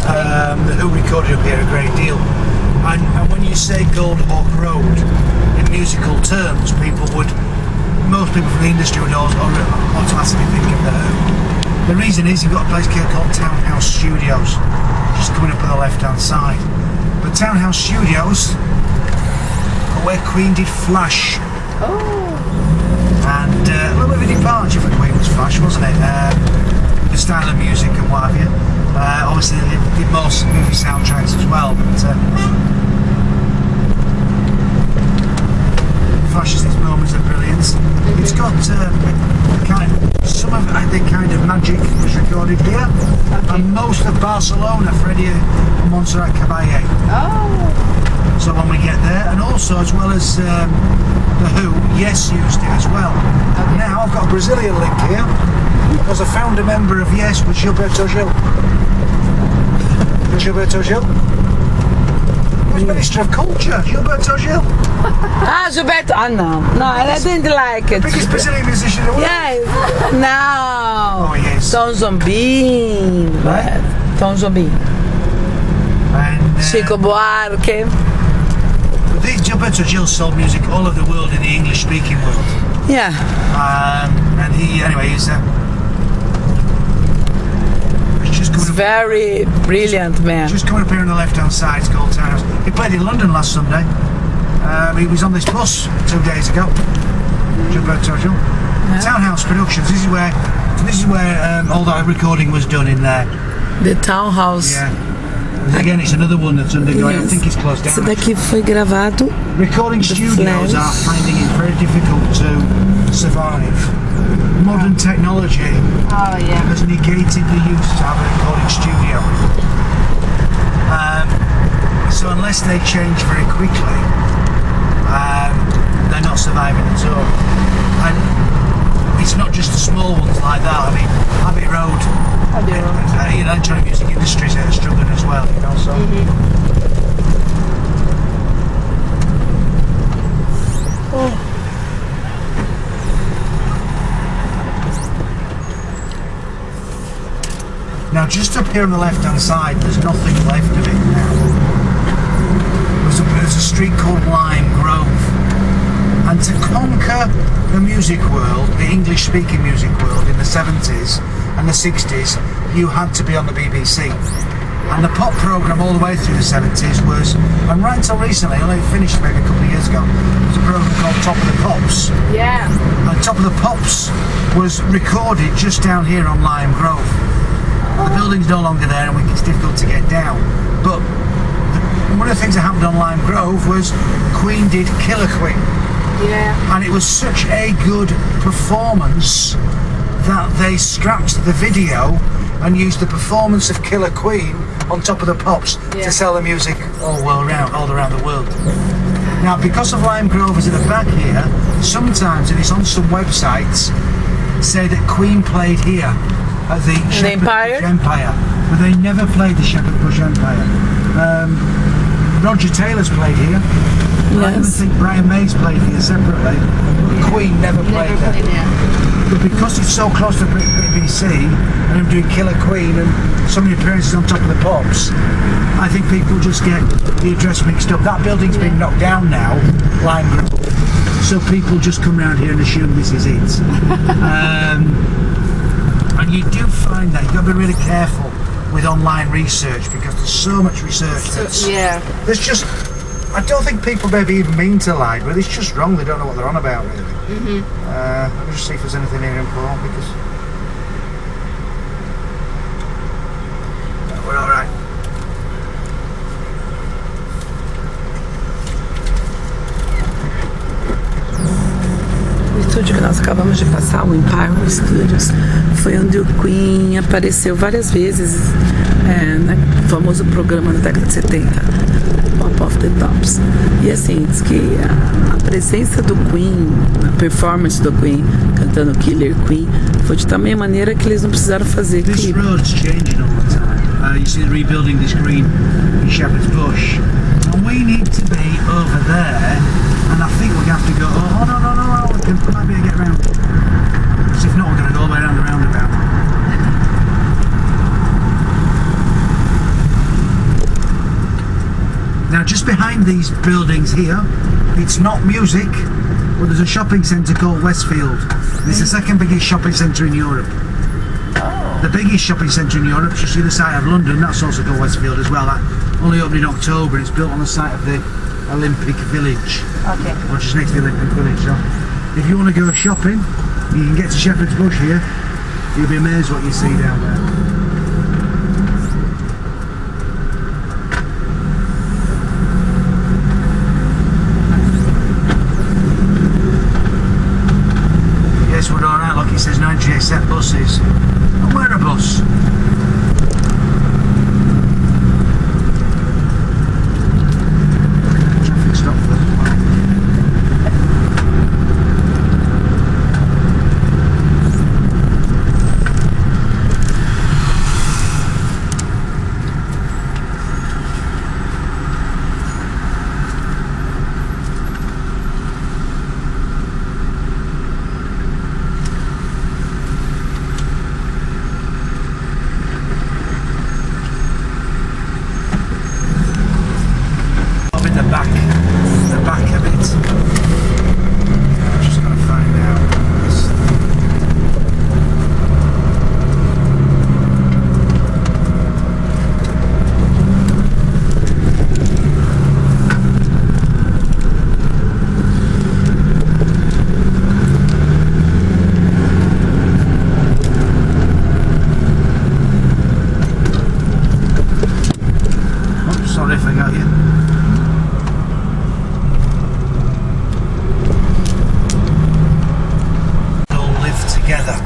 The Who recorded up here a great deal. And when you say Goldhawk Road in musical terms, most people from the industry would automatically think of the Who. The reason is you've got a place here called Townhouse Studios, just coming up on the left-hand side. But Townhouse Studios are where Queen did Flash. And a little bit of a departure for Queen's Flash, wasn't it? The style of music and what have you. Obviously they did most movie soundtracks as well, but Flash has its moments of brilliance. It's got some of the kind of magic was recorded here, and most of Barcelona, Freddie and Montserrat Caballé. So when we get there, and also as well as the Who, Yes used it as well. Now I've got a Brazilian link here because I found a member of Yes with Gilberto Gil. Gilberto Gil? He was Minister of Culture, Gilberto Gil. Gilberto. No, I didn't like it. Biggest Brazilian musician in the world. Yeah, no. Oh, he is. Tom Jobim. Right. Tom Jobim. And Chico Buarque. Gilberto Gil sold music all over the world in the English-speaking world. Yeah. And he's He's very brilliant man. Just coming up here on the left-hand side, it's called Townhouse. He played in London last Sunday. He was on this bus 2 days ago. Gilberto Gil. Townhouse Productions. This is where all that recording was done in there. The Townhouse. Yeah. Again, it's another one that's undergoing. Yes. I think it's closed down. Esse daqui foi gravado. Recording studios Flash. are finding it very difficult to survive. Modern technology has negated the use to have a recording studio. So unless they change very quickly, they're not surviving at all. And it's not just the small ones like that. I mean, Abbey Road. Electronic music industries are struggling as well, so. Now just up here on the left hand side there's nothing left of it now. There's a street called Lime Grove, and to conquer the music world, the English speaking music world in the 70s and the 60s, you had to be on the BBC. And the pop programme all the way through the 70s was, and right until recently, only finished maybe a couple of years ago, was a programme called Top of the Pops. Yeah. And Top of the Pops was recorded just down here on Lime Grove. The building's no longer there and it's difficult to get down. But one of the things that happened on Lime Grove was Queen did Killer Queen. Yeah. And it was such a good performance that they scrapped the video and used the performance of Killer Queen on Top of the Pops to sell the music all around the world. Now, because of Lime Grove is at the back here, sometimes, and it's on some websites, say that Queen played here at the Shepherd Bush Empire, but they never played the Shepherd Bush Empire. Roger Taylor's played here. I even think Brian May's played here separately, but Queen never played there. But because it's so close to BBC, and I'm doing Killer Queen and so many appearances on Top of the Pops, I think people just get the address mixed up. That building's been knocked down now, Lime Grove, so people just come around here and assume this is it. And you do find that you've got to be really careful with online research because there's so much research that's... There's just... I don't think people maybe even mean to lie, but it's just wrong. They don't know what they're on about, really. Let me just see if there's anything here in Paul, because... No, we're alright. O estúdio que nós acabamos de passar, o Imperdivel Studios, foi onde o Queen apareceu várias vezes, no famoso programa da década de 70, Pop of the Tops. E assim, diz que a presença do Queen, a performance do Queen cantando Killer Queen, foi de tamanha maneira que eles não precisaram fazer This road's changing all the time. You see, they're rebuilding this green in Shepherd's Bush, and we need to be over there. And I think we have to go, oh no, we can maybe get round. Because if not, we're going to go all the way around the roundabout. behind these buildings here, it's not music, but there's a shopping centre called Westfield. It's the second biggest shopping centre in Europe. The biggest shopping centre in Europe, just the other side of London, that's also called Westfield as well. That only opened in October. It's built on the site of the Olympic Village, which is next to the Olympic Village. So if you want to go shopping, you can get to Shepherd's Bush here. You'll be amazed what you see down there. Yes, we're alright. Look, it says 90 accept buses. And we're a bus. Traffic stop for the back of it. I'm just going to find out. Oh, sorry if I got you. Together,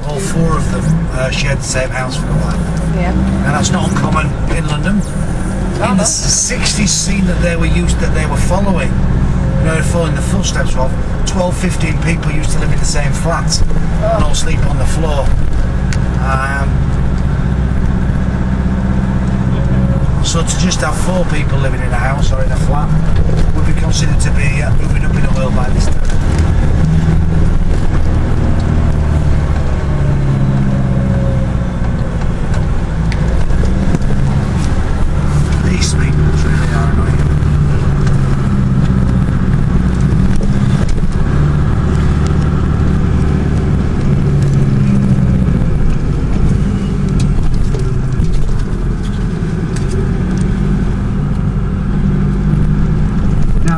all four of them shared the same house for a while. Yeah. And that's not uncommon in London. In the 60s scene that they were following, following the footsteps of 12, 15 people used to live in the same flat and all sleep on the floor. So to just have four people living in a house or in a flat would be considered to be moving up in the world by this time.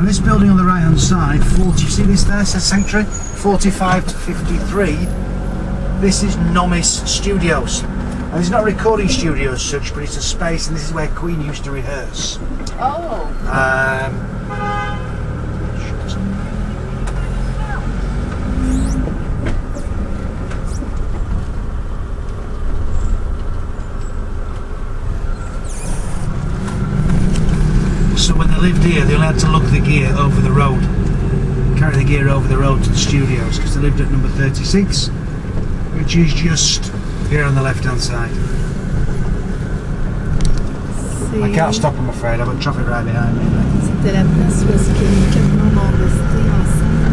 This building on the right hand side, see this there, says Sanctuary, 45 to 53, this is Nomis Studios. And it's not a recording studio as such, but it's a space, and this is where Queen used to rehearse. Oh. So when they lived here, they only had to lug the gear over the road, carry the gear over the road to the studios, because they lived at number 36, which is just here on the left hand side. I can't stop, I'm afraid, I've got traffic right behind me. C'était la place où est-ce que les camions vont rester ensemble.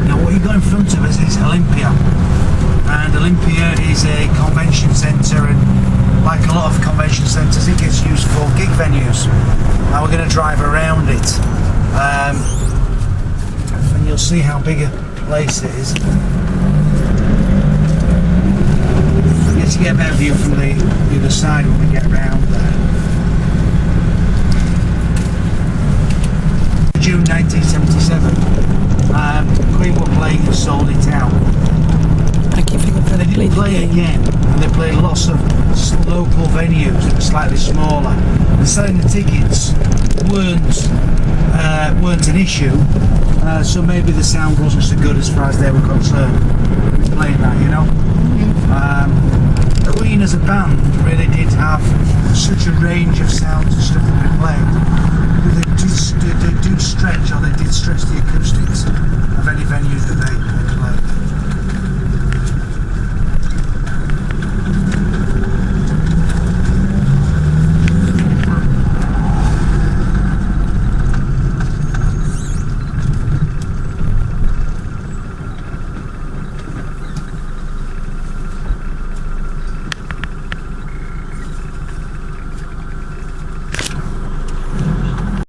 Now what you got in front of us is Olympia, and Olympia is a convention centre, and like a lot of convention centres, it gets used for gig venues. Now we're going to drive around it, and you'll see how big a place it is. I guess you get a better view from the other side when we get round there. June 1977, Queen were playing and sold it out. They didn't play it again, and they played lots of local venues that were slightly smaller, and selling the tickets weren't an issue, so maybe the sound wasn't so good as far as they were concerned with playing that, you know. Queen as a band really did have such a range of sounds and stuff that they played.